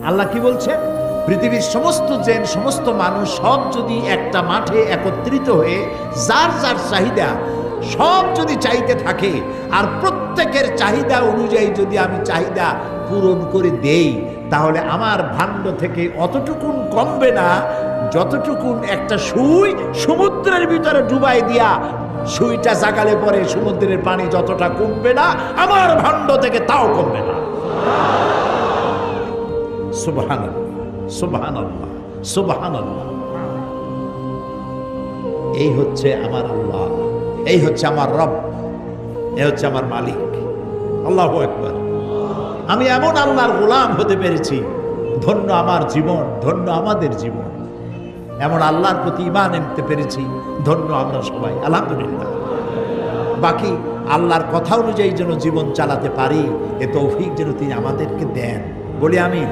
আল্লাহ কি বলছে? পৃথিবীর সমস্ত জেন, সমস্ত মানুষ সব যদি একটা মাঠে একত্রিত হয়ে যার যার চাহিদা সব যদি চাইতে থাকে, আর প্রত্যেকের চাহিদা অনুযায়ী যদি আমি চাহিদা পূরণ করে দেই, তাহলে আমার ভাণ্ড থেকে অতটুকুন কমবে না যতটুকুন একটা সুই সমুদ্রের ভিতরে ডুবাই দিয়া সুইটা জাগালে পরে সমুদ্রের পানি যতটা কমবে না, আমার ভাণ্ড থেকে তাও কমবে না। সুবহানাল্লাহ, সুবহানাল্লাহ, সুবহানাল্লাহ। এই হচ্ছে আমার আল্লাহ, এই হচ্ছে আমার রব, এই হচ্ছে আমার মালিক। আল্লাহু আকবার। আমি এমন আল্লাহর গোলাম হতে পেরেছি, ধন্য আমার জীবন, ধন্য আমাদের জীবন। এমন আল্লাহর প্রতি ঈমান আনতে পেরেছি, ধন্য আমরা সবাই, আলহামদুলিল্লাহ। বাকি আল্লাহর কথা অনুযায়ী যেন জীবন চালাতে পারি, এ তৌফিক যেন তিনি আমাদেরকে দেন, বলি আমিন।